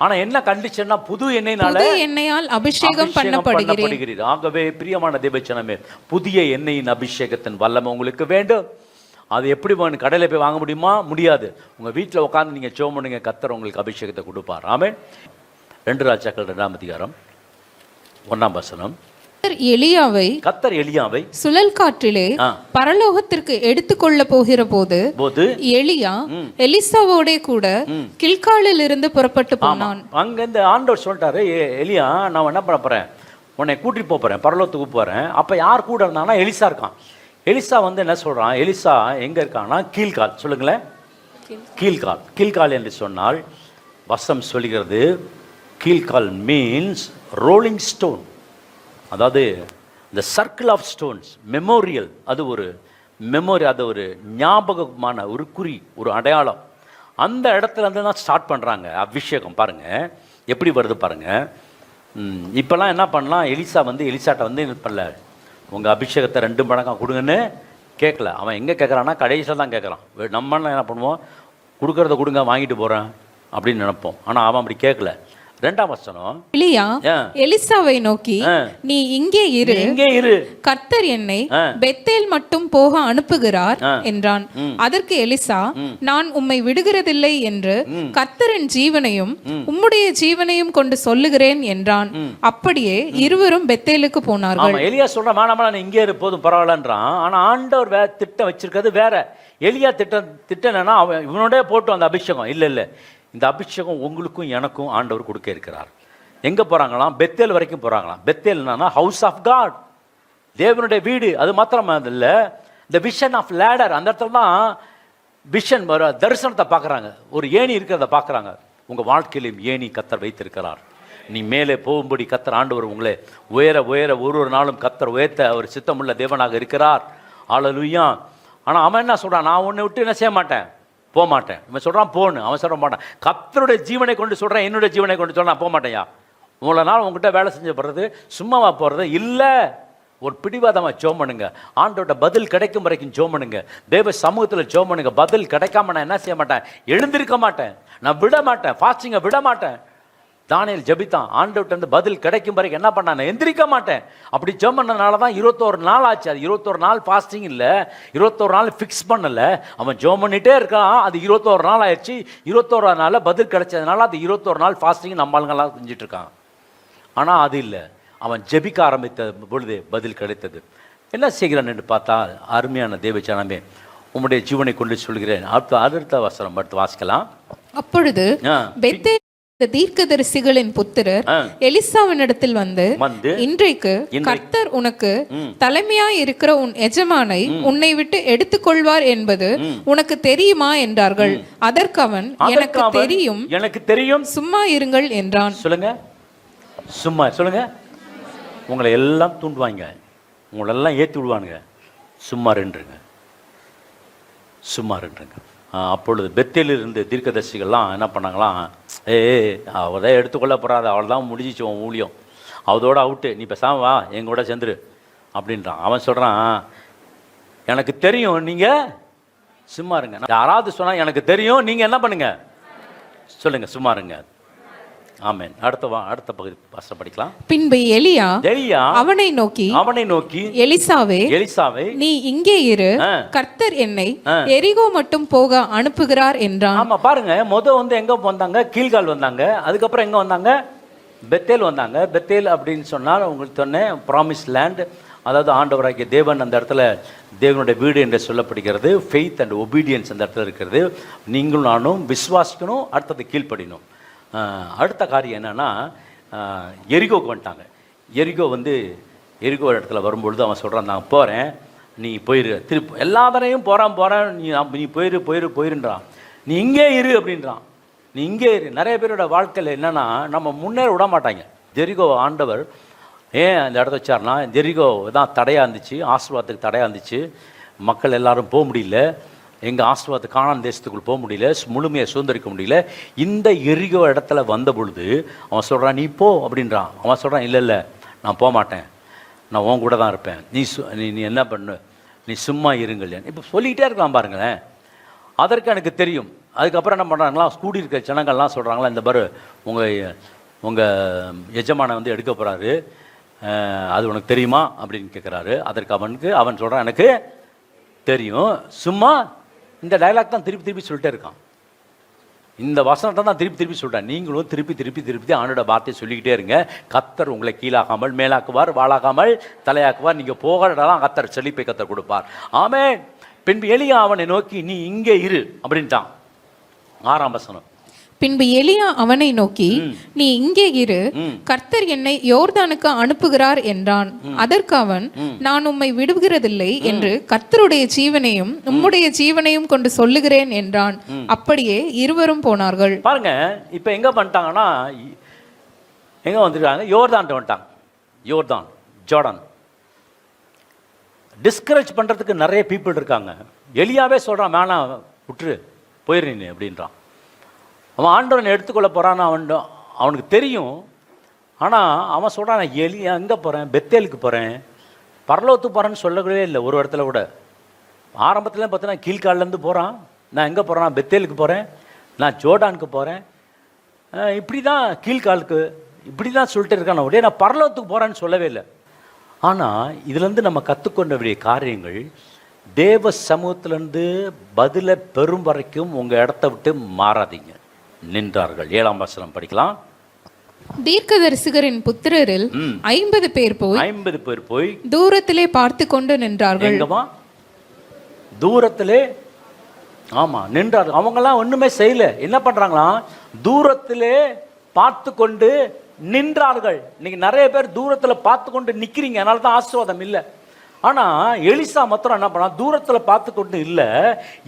ஆனால் என்ன கண்டிஷன்னா புது எண்ணெயினால புது எண்ணெயால் அபிஷேகம் பண்ணப்படுகிறீர். ஆகவே பிரியமான தேவச்சனமே, புதிய எண்ணெயின் அபிஷேகத்தின் வல்லமை உங்களுக்கு வேண்டும். அது எப்படி வேணும்? கடையில் போய் வாங்க முடியுமா? முடியாது. உங்கள் வீட்டில் உட்காந்து நீங்கள் ஜெபம் பண்ணுங்க, கர்த்தர் உங்களுக்கு அபிஷேகத்தை கொடுப்பார். ஆமென். 2 ராஜாக்கள் 2ஆம் அதிகாரம் 1ஆம் வசனம். கர்த்தர் எலியாவை சுழல் காற்றிலே பரலோகத்திற்கு எடுத்துக்கொள்ள போகிற போது எலியா எலிசாவோட கூட கில்காலில் இருந்து புறப்பட்டு போனான். அங்க இந்த ஆண்டவர் சொல்லிட்டாரு, எலியா நான் என்ன பண்ண போறேன், உன்னை கூட்டிட்டு போறேன், பரலோகத்துக்கு போறேன். அப்ப யார் கூட இருந்தாங்கன்னா எலிசா இருக்கான். எலிசா வந்து என்ன சொல்றான், எலிசா எங்க இருக்கான்னா கீழ்கால். சொல்லுங்களேன், கீழ்கால். கீழ்கால் என்று சொன்னால் வசனம் சொல்கிறது, கீழ்கால் மீன்ஸ் ரோலிங் ஸ்டோன், அதாவது இந்த சர்க்கிள் ஆஃப் ஸ்டோன்ஸ், மெமோரியல். அது ஒரு மெமோரி, அது ஒரு ஞாபகமான ஒரு குறி, ஒரு அடையாளம். அந்த இடத்துல இருந்து தான் ஸ்டார்ட் பண்ணுறாங்க அபிஷேகம். பாருங்கள் எப்படி வருது பாருங்கள். இப்போல்லாம் என்ன பண்ணலாம், எலிசா வந்து எலிசாட்ட வந்து என்ன பண்ணல, உங்கள் அபிஷேகத்தை 2 மடங்காக கொடுங்கன்னு கேட்கல. அவன் எங்கே கேட்குறான்னா கடைசியில் தான் கேட்குறான். நம்மளாம் என்ன பண்ணுவோம், கொடுக்கறத கொடுங்க வாங்கிட்டு போகிறேன் அப்படின்னு நினைப்போம். ஆனால் அவன் அப்படி கேட்கல. 2ஆம் வசனம், எலியா எலிசாவை நோக்கி, நீ இங்கே இரு, கர்த்தர் என்னை பெத்தேல் மட்டும் போக அனுப்புகிறார் என்றான். அதற்கு எலிசா, நான் உம்மை விடுகிறதில்லை என்று கர்த்தரின் ஜீவனையும் உம்முடைய ஜீவனையும் கொண்டு சொல்லுகிறேன் என்றான். அப்படியே இருவரும் பெத்தேலுக்கு போனார்கள். எலியா சொல்றான், நான் இங்கே இரு போதும் பரவாயில்லன்றான். ஆனா ஆண்டவர் திட்டம் வச்சிருக்கிறது வேற. எலியா திட்டம் என்னன்னா, அவன் இவனோட போட்டு அந்த அபிஷேகம் இல்லை, இந்த அபிஷேகம் உங்களுக்கும் எனக்கும் ஆண்டவர் கொடுக்க இருக்கிறார். எங்கே போகிறாங்களாம், பெத்தேல் வரைக்கும் போகிறாங்களாம். பெத்தேல் என்னன்னா ஹவுஸ் ஆஃப் காட், தேவனுடைய வீடு. அது மாத்திரம் இல்லை, இந்த விஷன் ஆஃப் லேடர், அந்த இடத்துல தான் விஷன் தரிசனத்தை பார்க்குறாங்க. ஒரு ஏணி இருக்கிறத பார்க்குறாங்க. உங்கள் வாழ்க்கையிலும் ஏணி கர்த்தர் வைத்திருக்கிறார். நீ மேலே போகும்படி கர்த்தர் ஆண்டவர் உங்களை உயர உயர ஒரு நாளும் கர்த்தர் உயர்த்த அவர் சித்தமுள்ள தேவனாக இருக்கிறார். ஹல்லேலூயா. ஆனால் அவன் என்ன சொல்கிறான், நான் உன்னை விட்டு என்ன செய்ய மாட்டேன், போக மாட்டேன். இவன் சொல்கிறான் போன்னு, அவன் சொல்ல மாட்டான். கர்த்தருடைய ஜீவனை கொண்டு சொல்கிறேன், என்னுடைய ஜீவனை கொண்டு சொல்ல நான் போக மாட்டேன்யா. இவ்வளோ நாள் உங்ககிட்ட வேலை செஞ்சு போடுறது சும்மாவா போகிறது இல்லை. ஒரு பிடிவாதமாக ஜோம் பண்ணுங்க, ஆண்டோட பதில் கிடைக்கும் வரைக்கும் ஜோம் பண்ணுங்க, தேவ சமூகத்தில் ஜோம் பண்ணுங்க. பதில் கிடைக்காம நான் என்ன செய்ய மாட்டேன், எழுந்திருக்க மாட்டேன், நான் விட மாட்டேன், ஃபாஸ்டிங்கை விட மாட்டேன். தானியேல் ஜெபித்தான், ஆண்டவர்கிட்ட இருந்து பதில் கிடைக்கும் வரைக்கும் என்ன பண்ணான், எந்திரிக்க மாட்டேன். அப்படி ஜெபம் பண்ணனால தான் 21 நாள் ஆச்சு. அது 21 நாள் ஃபாஸ்டிங் இல்லை, 21 நாள் ஃபிக்ஸ் பண்ணலை. அவன் ஜெபம் பண்ணிகிட்டே இருக்கான். அது 21 நாள் ஆயிடுச்சு. 21 நாளில் பதில் கிடைச்சதுனால அது 21 நாள் ஃபாஸ்டிங் நம்ம ஆளுங்கெல்லாம் செஞ்சுட்டு இருக்கான். ஆனால் அது இல்லை, அவன் ஜெபிக்க ஆரம்பித்த பொழுது பதில் கிடைத்தது. என்ன செய்கிறான் என்று பார்த்தா, அருமையான தேவச்சனமே, உம்முடைய ஜீவனை கொண்டு சொல்கிறேன். அடுத்த வசனம் அடுத்து வாசிக்கலாம். அப்பொழுது பெத்தேல் தீர்க்கதரிசிகளின் புத்திரர் எலிசாவினிடத்தில் வந்து, இன்றைக்கு கர்த்தர் உனக்கு தலைமையாய் இருக்கிற உன் எஜமானை உன்னை விட்டு எடுத்துக்கொள்வார் என்பது உனக்கு தெரியுமா என்றார்கள். அதற்கு அவன், எனக்கு தெரியும், சும்மா இருங்கள் என்றான். சொல்லுங்க, சும்மா சொல்லுங்க. உங்களை எல்லாம் தூண்டுவாங்க, உங்களை எல்லாம் ஏற்றி விடுவானுங்க. சும்மா ரெண்டுங்க, சும்மா ரெண்டுங்க. அப்பொழுது பெத்தேலில் இருந்து தீர்க்கதரிசிகள்லாம் என்ன பண்ணாங்களாம், அவள் தான் எடுத்துக்கொள்ள போகிறாது, அவள் தான் முடிஞ்சிச்சு உன் ஊழியம், அவதோட அவுட்டு, நீ பேசாம வா எங்கூட சேர்ந்துரு அப்படின்றான். அவன் சொல்கிறான், எனக்கு தெரியும், நீங்கள் சும்மா இருங்க. யாராவது சொன்னால் எனக்கு தெரியும், நீங்கள் என்ன பண்ணுங்க சொல்லுங்கள், சும்மா இருங்க. ஆமென். அடுத்த பகுதி வாசம் படிக்கலாம். பின்பு எலியா அவனை நோக்கி எலிசாவே நீ இங்கே இரு, கர்த்தர் என்னை எரிகோ மட்டும் போக அனுப்புகிறார் என்றான். ஆமா பாருங்க, வந்து எங்க வந்தாங்க, கீழ்கால் வந்தாங்க. அதுக்கப்புறம் எங்க வந்தாங்க, பெத்தேல் வந்தாங்க. பெத்தேல் அப்படின்னு சொன்னால் உங்களுக்கு சொன்னேன், ப்ராமிஸ் லேண்ட், அதாவது ஆண்டவராகிய தேவன் அந்த இடத்துல தேவனுடைய வீடு என்று சொல்லப்படுகிறது. ஃபெய்த் அண்ட் ஒபீடியன்ஸ் அந்த இடத்துல இருக்கிறது. நீங்களும் நானும் விசுவாசிக்கணும், அடுத்தது கீழ்ப்படியணும். அடுத்த காரியம் என்னென்னா, எரிகோக்கு வந்துட்டாங்க. எரிகோ இடத்துல வரும்பொழுது அவன் சொல்கிறான், நான் போகிறேன், நீ போயிரு, திருப்பி எல்லா தரையும் போகிறேன், நீ போயிருன்றான். நீ இங்கே இரு அப்படின்றான். நீ இங்கே இரு. நிறைய பேரோட வாழ்க்கையில் என்னென்னா, நம்ம முன்னேற விட மாட்டாங்க. ஜெரிகோ ஆண்டவர் ஏன் அந்த இடத்த வச்சார்னா, ஜெரிகோ தான் தடையாக இருந்துச்சு, ஆசீர்வாதத்துக்கு தடையாக இருந்துச்சு. மக்கள் எல்லாரும் போக முடியல, எங்கள் ஆசீர்வாதத்தை கானான் தேசத்துக்குள் போக முடியல, முழுமையை சுதந்திரிக்க முடியல. இந்த எரிகோ இடத்துல வந்த பொழுது அவன் சொல்கிறான், நீ போ அப்படின்றான். அவன் சொல்கிறான், இல்லை நான் போக மாட்டேன், நான் உன் கூட தான் இருப்பேன், நீ என்ன பண்ணு, நீ சும்மா இருங்கள். இப்போ சொல்லிக்கிட்டே இருக்கலாம் பாருங்களேன். அதற்கு எனக்கு தெரியும், அதுக்கப்புறம் என்ன பண்ணுறாங்களா, கூடி இருக்க ஜனங்கள்லாம் சொல்கிறாங்களா, இந்த பாரு உங்கள் எஜமானை வந்து எடுக்க போகிறாரு, அது உனக்கு தெரியுமா அப்படின்னு கேட்குறாரு. அதற்கு அவன் சொல்கிறான், எனக்கு தெரியும். சும்மா இந்த டைலாக் தான் திருப்பி திருப்பி சொல்லிட்டே இருக்கான். இந்த வசனத்தை தான் திருப்பி திருப்பி சொல்கிறேன். நீங்களும் திருப்பி திருப்பி திருப்பி ஆண்டோட வார்த்தையை சொல்லிக்கிட்டே இருங்க. கர்த்தர் உங்களை கீழாகாமல் மேலாக்குவார், வாழாகாமல் தலையாக்குவார். நீங்கள் போகிறதெல்லாம் கர்த்தர் செழிப்பை கர்த்தர் கொடுப்பார். ஆமென். பின்பு எலியா அவனை நோக்கி, நீ இங்கே இரு அப்படின்ட்டான். 6ஆம் வசனம். பின்பு எலியா அவனை நோக்கி, நீ இங்கே இரு, கர்த்தர் என்னை யோர்தானுக்கு அனுப்புகிறார் என்றான். அதற்கு அவன், நான் உம்மை விடுகிறதில்லை என்று கர்த்தருடைய ஜீவனையும் உம்முடைய ஜீவனையும் கொண்டு சொல்லுகிறேன் என்றான். அப்படியே இருவரும் போனார்கள். பாருங்க, இப்ப எங்க பண்ணிட்டாங்கன்னா, எங்க வந்துருக்காங்க, யோர்தான் வந்துட்டாங்க. ஜோர்டான். டிஸ்கரேஜ் பண்றதுக்கு நிறைய பீப்புள் இருக்காங்க. எலியாவே சொல்றான், வேணாம் விட்டுரு, போயிடுறீங்க அப்படின்றான். அவன் ஆண்டவனை எடுத்துக்கொள்ள போகிறான்னு அவனுக்கு தெரியும். ஆனால் அவன் சொல்கிறான், நான் எலியா எங்கே போகிறேன், பெத்தேலுக்கு போகிறேன், பரலோகத்துக்கு போகிறேன்னு சொல்லவே இல்லை ஒரு இடத்துல கூட. ஆரம்பத்தில் பார்த்தீங்கன்னா கீழ்கால்லேருந்து போகிறான். நான் எங்கே போகிறேன், பெத்தேலுக்கு போகிறேன், நான் ஜோர்டானுக்கு போகிறேன், இப்படி தான் கீழ்காலுக்கு இப்படி தான் சொல்லிட்டு இருக்கான். உடனே நான் பரலோகத்துக்கு போகிறேன்னு சொல்லவே இல்லை. ஆனால் இதுலேருந்து நம்ம கற்றுக்கொண்ட வேண்டிய காரியங்கள், தேவ சமூகத்திலேருந்து பதிலை பெறும் வரைக்கும் உங்கள் இடத்த விட்டு மாறாதீங்க. நின்றார்கள். 7ஆம் வசனம் படிக்கலாம். தீர்க்கதரிசிகளின் புத்திரரில் 50 பேர் போய் தூரத்திலே பார்த்து கொண்டு நின்றார்கள். தூரத்திலே, ஆமா நின்றார்கள். அவங்கெல்லாம் ஒண்ணுமே செய்யல. என்ன பண்றாங்களாம், தூரத்திலே பார்த்து கொண்டு நின்றார்கள். இன்னைக்கு நிறைய பேர் தூரத்துல பார்த்து கொண்டு நிக்கிறீங்க, அதனால தான் ஆசீர்வாதம் இல்லை. ஆனா எலிசா மாத்திரம் என்ன பண்ணா, தூரத்துல பார்த்து கொண்டு இல்லை,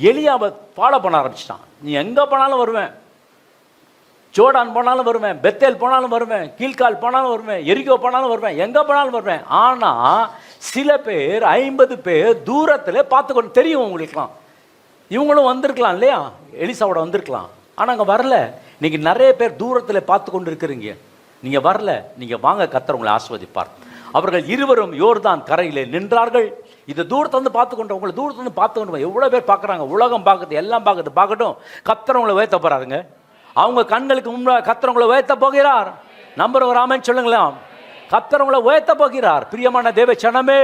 எலியாவை ஃபாலோ பண்ண ஆரம்பிச்சிட்டான். நீ எங்க போனாலும் வருவேன், ஜோர்டான் போனாலும் வருவேன், பெத்தேல் போனாலும் வருவேன், கீழ்கால் போனாலும் வருவேன், எரிகோ போனாலும் வருவேன், எங்க போனாலும் வருவேன். ஆனா சில பேர் 50 பேர் தூரத்துல பார்த்து கொண்டு, தெரியும் உங்களுக்குலாம், இவங்களும் வந்திருக்கலாம் இல்லையா, எலிசாவோட வந்திருக்கலாம். ஆனா அங்க வரல. இன்னைக்கு நிறைய பேர் தூரத்துல பார்த்து கொண்டு இருக்கிறீங்க, நீங்க வரல. நீங்க வாங்க, கர்த்தர் உங்களை ஆசீர்வதிப்பார். அவர்கள் இருவரும் யோர்தான் கரையிலே நின்றார்கள். இதை தூரத்தை வந்து பார்த்து கொண்டு, உங்களை தூரத்தை வந்து பார்த்து கொண்டு, எவ்வளோ பேர் பார்க்குறாங்க, உலகம் பார்க்குது, எல்லாம் பார்க்கட்டும். கர்த்தர் உங்களை உயர்த்த போறாருங்க. அவங்க கண்களுக்கு முன்னாடி கர்த்தர் உங்களை உயர்த்த போகிறார். நம்பர் ஒரு ஆமென் சொல்லுங்களேன். கர்த்தர் உங்களை உயர்த்த போகிறார். பிரியமான தேவ ஜனமே,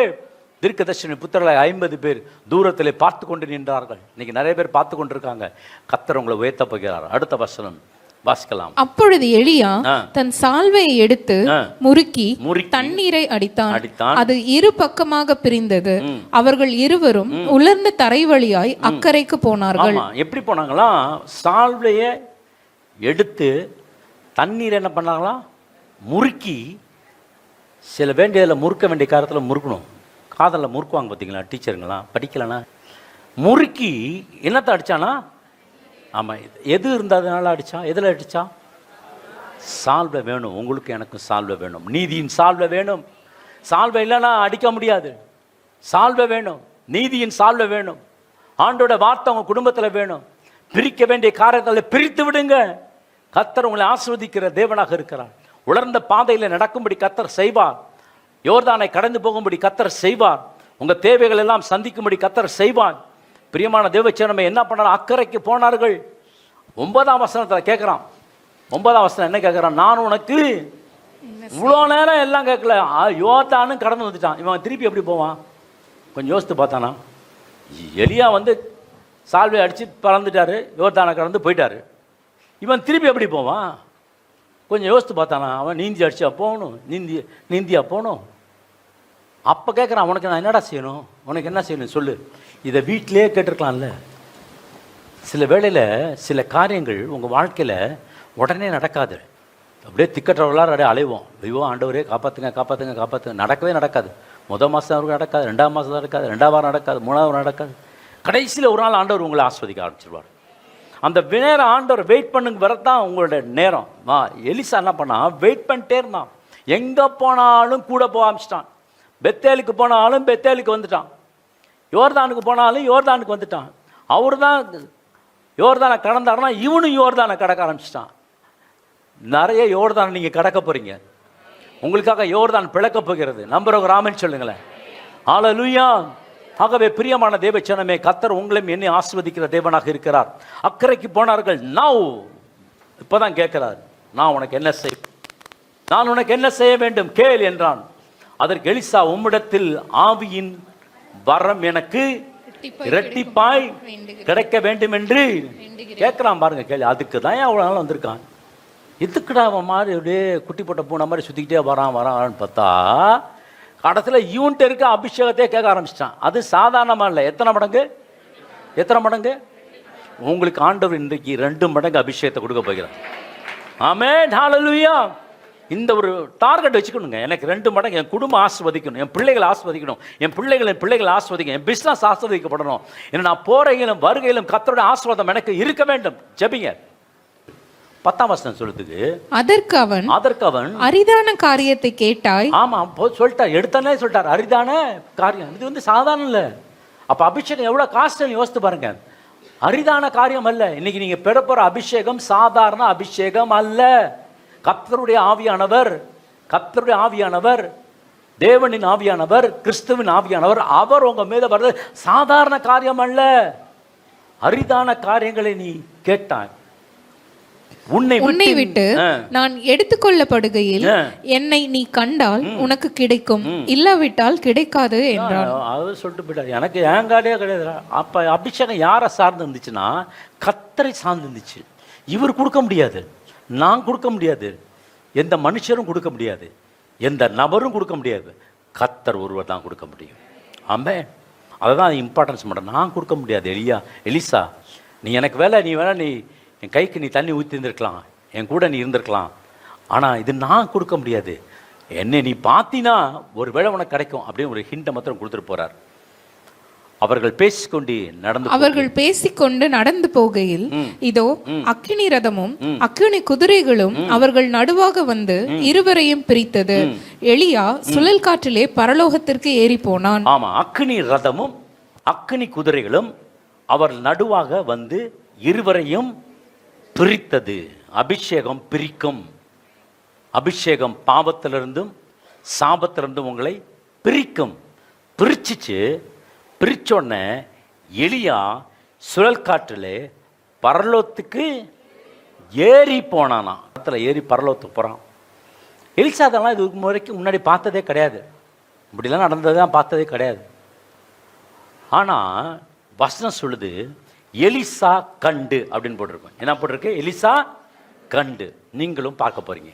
தீர்க்கதரிசி புத்திரர்களை 50 பேர் தூரத்திலே பார்த்து கொண்டு நின்றார்கள். இன்னைக்கு நிறைய பேர் பார்த்து கொண்டிருக்காங்க. கர்த்தர் உங்களை உயர்த்த போகிறார். அடுத்த வசனம் வாசிக்கலாம். அப்பொழுது எலியா தன் சால்வையை எடுத்து முறுக்கி தண்ணீரை அடித்தான். அது இரு பக்கமாக பிரிந்தது. அவர்கள் இருவரும் உலர்ந்த தரை வழியாய் அக்கறைக்கு போனார்கள். எப்படி போனாங்களாம், சால்வையை எடுத்து தண்ணீர் என்ன பண்ணாங்களாம், முறுக்கி. சில வேண்டியதில் முறுக்க வேண்டிய காலத்தில் முறுக்கணும். காதலில் முறுக்குவாங்க பார்த்தீங்களா டீச்சருங்களாம், படிக்கலன்னா. முறுக்கி என்னத்தை அடித்தானா, ஆமாம், எது இருந்ததுனால அடித்தான். எதில் அடித்தான், சால்வை வேணும். உங்களுக்கு எனக்கு சால்வை வேணும், நீதியின் சால்வை வேணும். சால்வை இல்லைன்னா அடிக்க முடியாது. சால்வை வேணும், நீதியின் சால்வை வேணும். ஆண்டோட வார்த்தை உங்கள் குடும்பத்தில் வேணும். பிரிக்க வேண்டிய காரியங்களை பிரித்து விடுங்க. கர்த்தர் உங்களை ஆசீர்வதிக்கிற தேவனாக இருக்கிறார். உலர்ந்த பாதையில் நடக்கும்படி கர்த்தர் செய்வார். யோர்தானை கடந்து போகும்படி கர்த்தர் செய்வார். உங்கள் தேவைகள் எல்லாம் சந்திக்கும்படி கர்த்தர் செய்வார். பிரியமான தேவச்சனமே, என்ன பண்ணாலும் அக்கறைக்கு போனார்கள். 9ஆம் வசனத்தில் கேட்குறான். 9ஆம் வசனம் என்ன கேட்குறான், நான் உனக்கு இவ்வளோ நேரம் எல்லாம் கேட்கல, யோர்தானும் கடந்து வந்துட்டான். இவன் திருப்பி எப்படி போவான், கொஞ்சம் யோசித்து பார்த்தானா. எலியா வந்து சால்வை அடித்து பறந்துட்டாரு, யோர்தானை கடந்து போயிட்டாரு. இவன் திருப்பி எப்படி போவான், கொஞ்சம் யோசித்து பார்த்தானா. அவன் நீந்தி அடிச்சா போகணும், நீந்தியா போகணும். அப்போ கேட்குறான், உனக்கு நான் என்னடா செய்யணும், உனக்கு என்ன செய்யணும் சொல்லு. இதை வீட்டிலே கேட்டிருக்கலாம்ல. சில வேளையில் சில காரியங்கள் உங்கள் வாழ்க்கையில் உடனே நடக்காது. அப்படியே திக்கற்றவர்களாக அப்படியே அலைவோம். ஐயோ ஆண்டவரே காப்பாற்றுங்க காப்பாற்றுங்க காப்பாற்றுங்க. நடக்கவே நடக்காது. முதல் மாதம் அவருக்கு நடக்காது, 2ஆம் மாதம் நடக்காது, 2ஆம் வாரம் நடக்காது, 3ஆம் வாரம் நடக்காது. கடைசியில் ஒரு நாள் ஆண்டவர் உங்களை ஆஸ்வதிக்க ஆரம்பிச்சிருவார். அந்த நேரம் ஆண்டவர் வெயிட் பண்ணுங்க வரதான் உங்களோட நேரம். எலிசா என்ன பண்ணா, வெயிட் பண்ணிட்டே இருந்தான். எங்கே போனாலும் கூட போக ஆரம்பிச்சிட்டான். பெத்தேலுக்கு போனாலும் பெத்தேலுக்கு வந்துட்டான். யோர்தானுக்கு போனாலும் யோர்தானுக்கு வந்துட்டான். அவர் தான் யோர்தானை கடந்தாருன்னா இவனும் யோர்தானை கடக்க ஆரம்பிச்சிட்டான். நிறைய யோர்தானை நீங்கள் கடக்க போகிறீங்க. உங்களுக்காக யோர்தான் பிளக்க போகிறது. நம்புறவங்க ராமன் சொல்லுங்களேன். ஹல்லேலூயா. ஆகவே பிரியமான தேவச்சனமே, கர்த்தர் உங்களையும் என்னை ஆசீர்வதிக்கிற தேவனாக இருக்கிறார். அக்கறைக்கு போனார்கள். நவ் இப்பதான் கேட்கிறார், நான் உனக்கு என்ன செய், நான் உனக்கு என்ன செய்ய வேண்டும் கேள் என்றான். அதற்கு எலிசா, உம்மிடத்தில் ஆவியின் வரம் எனக்கு இரட்டிப்பாய் கிடைக்க வேண்டும் என்று கேட்கிறான். பாருங்க கேள்வி. அதுக்கு தான் அவ்வளோ நாள் வந்திருக்கான். எதுக்குடா அவன் மாதிரி அப்படியே குட்டி போட்ட பூனை மாதிரி சுற்றிக்கிட்டே வரான்னு பார்த்தா கடைசியில் இவன்ட்டு இருக்க அபிஷேகத்தையே கேட்க ஆரம்பிச்சிட்டான். அது சாதாரணமாக இல்லை. எத்தனை மடங்கு உங்களுக்கு ஆண்டவர் இன்றைக்கு 2 மடங்கு அபிஷேகத்தை கொடுக்க போகிறார். ஆமென், ஹல்லேலூயா. இந்த ஒரு டார்கெட் வச்சுக்கணுங்க. எனக்கு 2 மடங்கு என் குடும்பம் ஆஸ்வதிக்கணும், என் பிள்ளைகளை ஆஸ்வதிக்கணும், என் பிள்ளைகளை ஆஸ்வதிக்கணும், என் பிஸ்னஸ் ஆஸ்வதிக்கப்படணும். ஏன்னா நான் போறையிலும் வருகையிலும் கர்த்தருடைய ஆசீர்வாதம் எனக்கு இருக்க வேண்டும். ஜெபிங்க. 10ஆம் வசனம் சொல்லுது, அதற்கு அவன் அரிதான காரியத்தை கேட்டாய். ஆமா சொல்லிட்டார், எடுத்தானே சொல்லிட்டார், அரிதான காரியம். இது வந்து சாதாரண இல்லை. அப்ப அபிஷேகம் எவ்வளவு காஸ்ட்னு யோசித்து பாருங்க. அரிதான காரியம் அல்ல. இன்னைக்கு நீங்க பெற போற அபிஷேகம் சாதாரண அபிஷேகம் அல்ல. கர்த்தருடைய ஆவியானவர், தேவனின் ஆவியானவர், கிறிஸ்துவின் ஆவியானவர், அவர் உங்க மீது வர்றது சாதாரண காரியம் அல்ல. அரிதான காரியங்களை நீ கேட்டாய். உன்னை விட்டு நான் எடுத்துக்கொள்ளப்படுகையில் என்னை நீ கண்டால் உனக்கு கிடைக்கும், இல்லாவிட்டால் கிடைக்காது என்றான். அவர் சொல்லிட்டு போயிட்டார், எனக்கு ஏங்காடே கிடையாது. அப்ப அபிஷேகம் யாரை சார்ந்து இருந்துச்சுன்னா கர்த்தரை சார்ந்து இருந்துச்சு. இவர் கொடுக்க முடியாது, நான் கொடுக்க முடியாது, எந்த மனுஷரும் கொடுக்க முடியாது, எந்த நபரும் கொடுக்க முடியாது. கர்த்தர் ஒருவர் தான் கொடுக்க முடியும். ஆமென். அதுதான் இம்பார்ட்டன்ஸ் பண்ணுறேன். நான் கொடுக்க முடியாது. எலிசா, நீ எனக்கு நீ என் கைக்கு நீ தண்ணி ஊற்றி இருந்திருக்கலாம், என் கூட நீ இருந்திருக்கலாம், ஆனால் இது நான் கொடுக்க முடியாது. என்னை நீ பார்த்தினா ஒரு வேளை உனக்கு கிடைக்கும் அப்படின்னு ஒரு ஹிண்டை மாத்திரம் கொடுத்துட்டு போறார். அவர்கள் பேசிக்கொண்டு நடந்து போகையில் இதோ அக்கினி ரதமும் அக்கினி குதிரைகளும் அவர்கள் நடுவாக வந்து இருவரையும் பிரித்தது. எலியா சுழல் காற்றிலே பரலோகத்திற்கு ஏறி போனான். ஆமா, அக்கினி ரதமும் அக்கினி குதிரைகளும் அவர் நடுவாக வந்து இருவரையும் பிரித்தது. அபிஷேகம் பிரிக்கும். அபிஷேகம் பாவத்திலிருந்தும் சாபத்திலிருந்தும் உங்களை பிரிக்கும். பிரிச்சோடனே எலியா சுழல் காற்றில் பரலோகத்துக்கு ஏறி போனானா. ஏறி பரலோகத்துக்கு போகிறான். எலிசா அதெல்லாம் இதுக்கு முன்னாடி பார்த்ததே கிடையாது. இப்படிலாம் நடந்ததான் பார்த்ததே கிடையாது. ஆனால் வசனம் சொல்லுது, எலிசா கண்டு அப்படின்னு போட்டிருக்கோம். என்ன போட்டிருக்கு? எலிசா கண்டு. நீங்களும் பார்க்க போறீங்க.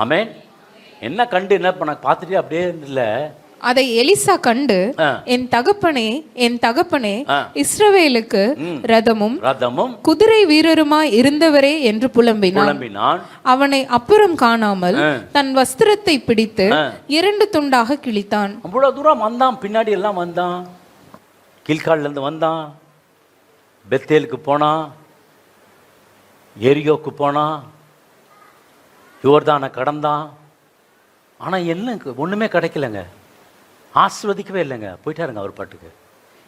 ஆமென். என்ன கண்டு? என்ன பண்ண பார்த்துட்டு அப்படியே இல்லை. அதை எலிசா கண்டு, என் தகப்பனே இஸ்ரவேலுக்கு ரதமும் குதிரை வீரருமாய் இருந்தவரே என்று புலம்பினான். அவனை அப்புறம் காணாமல் தன் வஸ்திரத்தை பிடித்து 2 துண்டாக கிழித்தான். அவ்வளவு தூரம் வந்தான், பின்னாடி எல்லாம் வந்தான். கில்கால்ல இருந்து வந்தான், பெத்தேலுக்கு போனான், எரியோக்கு போனான், யோர்தானை கடந்தான். ஆனால் என்ன ஒன்றுமே கிடைக்கலங்க, ஆசிர்வதிக்கவே இல்லைங்க. போயிட்டாருங்க அவர் பாட்டுக்கு.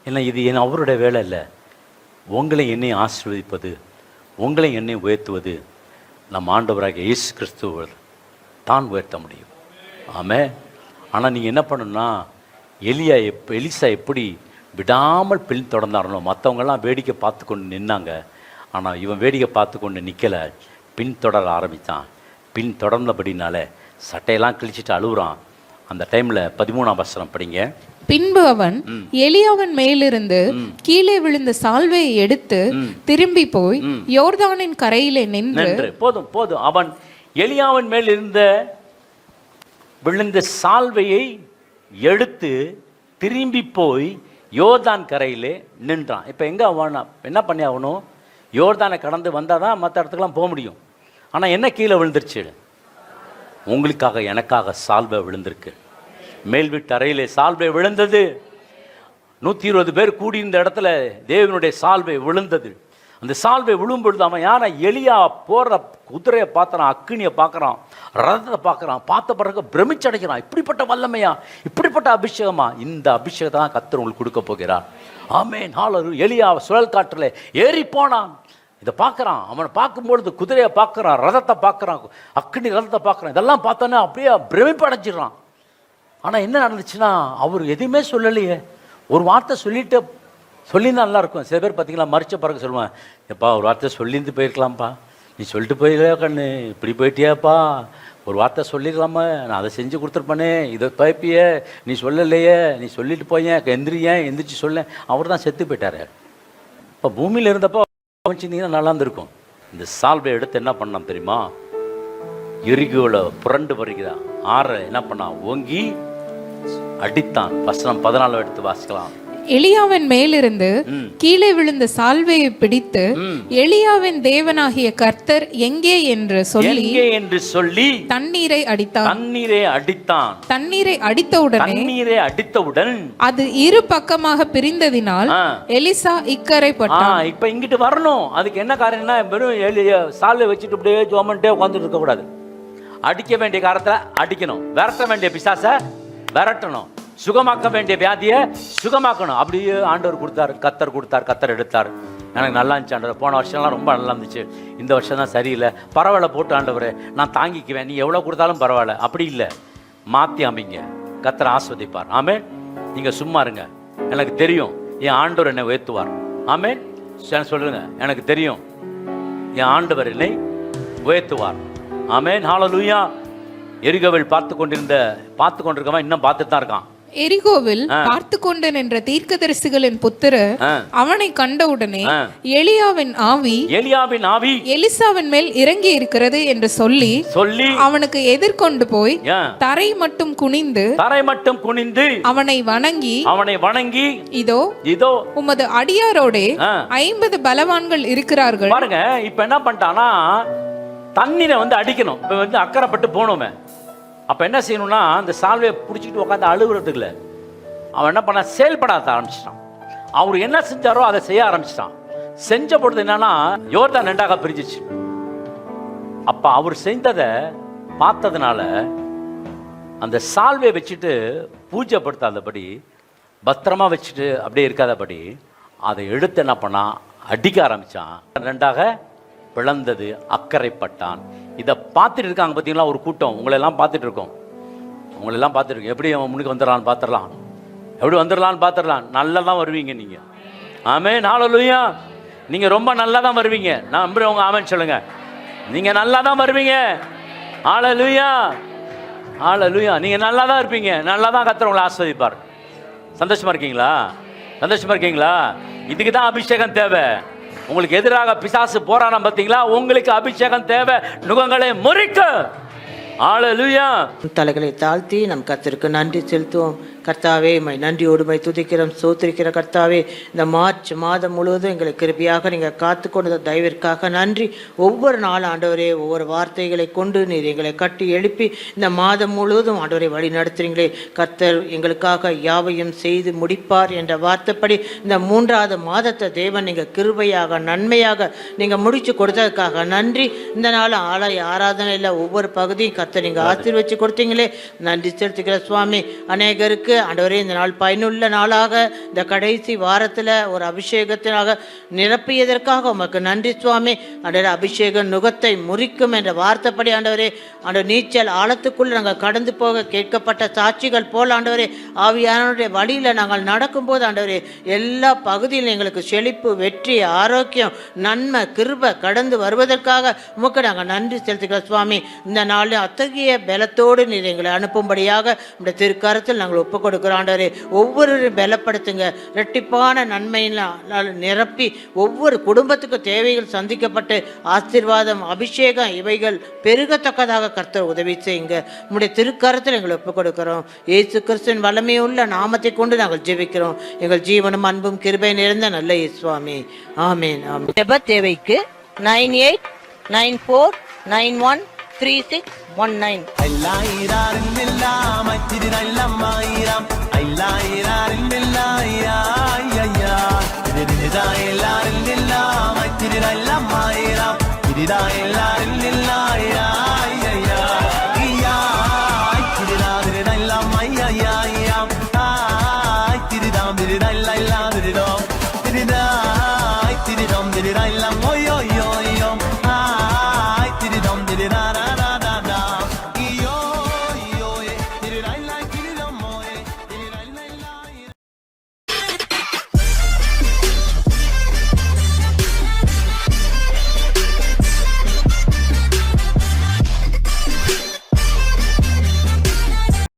ஏன்னா இது அவருடைய வேலை இல்லை. உங்களை என்னை ஆசீர்வதிப்பது, உங்களை என்னை உயர்த்துவது நம் ஆண்டவராக இயேசு கிறிஸ்துவ தான் உயர்த்த முடியும். ஆமென். ஆனால் நீங்கள் என்ன பண்ணணும்னா, எலிசா எப்படி விடாமல் பின் தொடர்ந்தாரோ, மற்றவங்கெல்லாம் வேடிக்கை பார்த்து கொண்டு நின்னாங்க. ஆனால் இவன் வேடிக்கை பார்த்து கொண்டு நிற்கலை, பின் தொடர ஆரம்பித்தான். பின் தொடர்ந்தபடினால சட்டையெல்லாம் கிழிச்சிட்டு அழுகுறான். அந்த டைமில் 13ஆம் வசனம் படிங்க. பின்பு அவன் எலியாவின் மேலிருந்து கீழே விழுந்த சால்வையை எடுத்து திரும்பி போய் யோர்தானின் கரையிலே நின்று போதும். அவன் எலியாவின் மேல் விழுந்த சால்வையை எடுத்து திரும்பி போய் யோர்தான் கரையிலே நின்றான். இப்போ எங்கே என்ன பண்ணி ஆகணும்? யோர்தானை கடந்து வந்தால் தான் மற்ற இடத்துக்கெல்லாம் போக முடியும். ஆனால் என்ன கீழே விழுந்துருச்சு? உங்களுக்காக எனக்காக சால்வை விழுந்திருக்கு. மேல் வீட்டு அறையிலே சால்வை விழுந்தது. 120 பேர் கூடியிருந்த இடத்துல தேவனுடைய சால்வை விழுந்தது. அந்த சால்வை விழும்பொழுது அவன் யாரை? எலியா போடுற குதிரையை பார்க்குறான், அக்கினியை பார்க்குறான், ரதத்தை பார்க்குறான். பார்த்த பிறகு பிரமிச்சடைக்கிறான். இப்படிப்பட்ட வல்லமையா, இப்படிப்பட்ட அபிஷேகமா? இந்த அபிஷேகத்தை தான் கர்த்தர் உங்களுக்கு கொடுக்க போகிறார். ஆமென். ஹல்லேலூயா. எலியா சுழல் காற்றில் ஏறி போனான். இதை பார்க்குறான். அவனை பார்க்கும்பொழுது குதிரையை பார்க்குறான், ரதத்தை பார்க்குறான், அக்கினி ரதத்தை பார்க்குறான். இதெல்லாம் பார்த்தோன்னே அப்படியே பிரமிப்பு அடைஞ்சிடறான். ஆனால் என்ன நடந்துச்சுன்னா, அவர் எதுவுமே சொல்லலையே. ஒரு வார்த்தை சொல்லிட்டு சொல்லியிருந்தா நல்லா இருக்கும். சில பேர் பார்த்தீங்களா மறிச்ச பிறகு சொல்லுவேன், எப்பா ஒரு வார்த்தை சொல்லியிருந்து போயிருக்கலாம்ப்பா, நீ சொல்லிட்டு போயிடலையா கண்ணு, இப்படி போயிட்டியாப்பா, ஒரு வார்த்தை சொல்லிடலாமா, நான் அதை செஞ்சு கொடுத்துருப்பேனே, இதை பயப்பிய நீ சொல்லலையே, நீ சொல்லிட்டு போயேன், எந்திரிச்சு சொல்ல. அவர் தான் செத்து போயிட்டாரு. இப்போ பூமியில் இருந்தப்போ வச்சுருந்தீங்கன்னா நல்லா இருந்திருக்கும். இந்த சால்வை எடுத்து என்ன பண்ணான் தெரியுமா, எரிகோல புரண்டு வருகிறான், என்ன பண்ணான், ஓங்கி அடித்தான். வசனம் 14 எடுத்து வாசிக்கலாம். எலியாவின் மேலிருந்து கீழே விழுந்த சால்வையை பிடித்து எலியாவின் தேவனாகிய கர்த்தர் எங்கே என்று சொல்லி தண்ணீரை அடித்தான். தண்ணீரை அடித்தவுடன் அது இரு பக்கமாக பிரிந்ததினால் எலிசா இக்கரை பட்டான். இப்ப இங்கிட்டு வரணும். அதுக்கு என்ன காரணம்னா, வெறும் சால்வை வச்சுட்டு அப்படியே ஜோமன்ட்டே உட்காந்துட்டு இருக்க கூடாது. அடிக்க வேண்டிய காலத்துல அடிக்கணும், விரட்ட வேண்டிய பிசாசை விரட்டணும், சுகமாக்க வேண்டிய வியாதியை சுகமாக்கணும். அப்படியே ஆண்டவர் கொடுத்தார், கத்தர் எடுத்தார். எனக்கு நல்லா இருந்துச்சு ஆண்டவர். போன வருஷம்லாம் ரொம்ப நல்லா இருந்துச்சு, இந்த வருஷம் தான் சரியில்லை. பரவாயில்ல போட்டு ஆண்டவரே, நான் தாங்கிக்குவேன், நீ எவ்வளோ கொடுத்தாலும் பரவாயில்ல. அப்படி இல்லை, மாற்றி அமைங்க, கத்தரை ஆஸ்வதிப்பார். ஆமென். நீங்கள் சும்மா இருங்க, எனக்கு தெரியும் என் ஆண்டவர் என்னை உயர்த்துவார். ஆமென். சொல்லுங்க, எனக்கு தெரியும் என் ஆண்டவர் என்னை உயர்த்துவார். ஆமென். ஹல்லேலூயா. எரிகோவில் பார்த்து கொண்டிருக்கவன் இன்னும் பார்த்துட்டு தான் இருக்கான். எரிகோவில் பார்த்து கொண்டு நின்ற தீர்க்கதரிசிகளின் புத்திரர் அவனை கண்டவுடனே எலியாவின் ஆவி எலிசாவின் மேல் இறங்கி இருக்கிறது என்று சொல்லி அவனுக்கு எதிர்கொண்டு போய் தரை மட்டும் குனிந்து அவனை வணங்கி இதோ உமது அடியாரோடே 50 பலவான்கள் இருக்கிறார்கள். பாருங்க, இப்ப என்ன பண்ணிட்டானா, தண்ணீரை அடிக்கணும். இப்ப அக்கறைப்பட்டு போனோமே, அப்போ என்ன செய்யணும்னா, அந்த சால்வையை பிடிச்சிக்கிட்டு உட்காந்து அழுகுறதுக்கு இல்லை, அவன் என்ன பண்ண, செயல்பட ஆரம்பிச்சிட்டான். அவர் என்ன செஞ்சாரோ அதை செய்ய ஆரம்பிச்சிட்டான். செஞ்ச பொழுது என்னன்னா, யோர்தான் 2ஆக பிரிஞ்சிச்சு. அப்போ அவர் செஞ்சதை பார்த்ததுனால அந்த சால்வையை வச்சுட்டு பூஜைப்படுத்தாதபடி, பத்திரமா வச்சுட்டு அப்படியே இருக்காதபடி அதை எடுத்து என்ன பண்ணா, அடிக்க ஆரம்பிச்சான். 2ஆக பிளந்தது, அக்கறைப்பட்டான். இதை பார்த்துட்டு இருக்காங்க பார்த்தீங்களா ஒரு கூட்டம். உங்களெல்லாம் பார்த்துட்டு இருக்கோம், எப்படி அவன் முன்னுக்கு வந்துடலான்னு பார்த்துடலான்னு நல்லா தான் வருவீங்க நீங்கள். ஆமென். ஹல்லேலூயா. நீங்கள் ரொம்ப நல்லா தான் வருவீங்க. நான் நம்புறவங்க ஆமென் சொல்லுங்க. நீங்கள் நல்லா தான் வருவீங்க. ஹல்லேலூயா. நீங்கள் நல்லா தான் இருப்பீங்க. நல்லா தான் கர்த்தர் உங்களை ஆசீர்வதிப்பார். சந்தோஷமா இருக்கீங்களா? இதுக்கு தான் அபிஷேகம் தேவை. உங்களுக்கு எதிராக பிசாசு போராடம் பார்த்தீங்களா, உங்களுக்கு அபிஷேகம் தேவை, நுகங்களை முறிக்க. ஹல்லேலூயா. தலைகளை தாழ்த்தி நம் கர்த்தருக்கு நன்றி செலுத்துவோம். கர்த்தாவே, நன்றியோடு துதிக்கிறோம், சோத்திரிக்கிற கர்த்தாவே, இந்த மார்ச் மாதம் முழுவதும் எங்களை கிருபையாக நீங்கள் காத்து கொண்ட தயவிற்காக நன்றி. ஒவ்வொரு நாள் ஆண்டவரே, ஒவ்வொரு வார்த்தைகளை கொண்டு நீர் எங்களை கட்டி எழுப்பி இந்த மாதம் முழுவதும் ஆண்டவரை வழி நடத்துறீங்களே. கர்த்தர் எங்களுக்காக யாவையும் செய்து முடிப்பார் என்ற வார்த்தைப்படி இந்த 3வது மாதத்தை தேவன் நீங்கள் கிருபையாக நன்மையாக நீங்கள் முடிச்சு கொடுத்ததுக்காக நன்றி. இந்த நாள் ஆராதனையில் ஒவ்வொரு பகுதியும் கர்த்தர் நீங்கள் ஆசீர்வச்சு கொடுத்தீங்களே, நன்றி செலுத்துகிற சுவாமி. அநேகருக்கு ஆண்டவரே, இந்த நாள் பயனுள்ள நாளாக, இந்த கடைசி வாரத்தில் ஒரு அபிஷேகத்தினாக நிரப்பியதற்காக உமக்கு நன்றி சுவாமி. ஆண்டவரே, அபிஷேக நுகத்தை முறிக்கும் என்ற வார்த்தைப்படி ஆண்டவரே, ஆண்டவர் நீச்சல் ஆழத்துக்குள் நாங்கள் கடந்து போக கேட்கப்பட்ட சாட்சிகள் போல் ஆண்டவரே, ஆவியானவருடைய வழியில் நாங்கள் நடக்கும்போது ஆண்டவரே, எல்லா பகுதியிலும் எங்களுக்கு செழிப்பு, வெற்றி, ஆரோக்கியம், நன்மை, கிருபை கடந்து வருவதற்காக உமக்கு நாங்கள் நன்றி செலுத்துகிற சுவாமி. இந்த நாளில் அத்தகைய பலத்தோடு நீர் எங்களை அனுப்பும்படியாக இந்த திருக்கரத்தில் நாங்கள் ஒப்பு கொடுக்கிறோம் ஆண்டவரே. ஒவ்வொரு பலப்படுத்துங்க, இரட்டிப்பான நன்மையினால் நிரப்பி ஒவ்வொரு குடும்பத்துக்கு தேவைகள் சந்திக்கப்பட்டு ஆசீர்வாதம், அபிஷேகம் இவைகள் பெருகத்தக்கதாக கர்த்தர் உதவி செய்யுங்க. உம்முடைய திருக்கரத்தில் எங்களை ஒப்புக் கொடுக்கிறோம். இயேசு கிறிஸ்துவின் வல்லமையுள்ள நாமத்தை கொண்டு நாங்கள் ஜெபிக்கிறோம். எங்கள் ஜீவனும் அன்பும் கிருபை நிறைந்த நல்ல இயேசுவே. ஆமென். ஜெப தேவைக்கு 9894913619. எல்லாரும்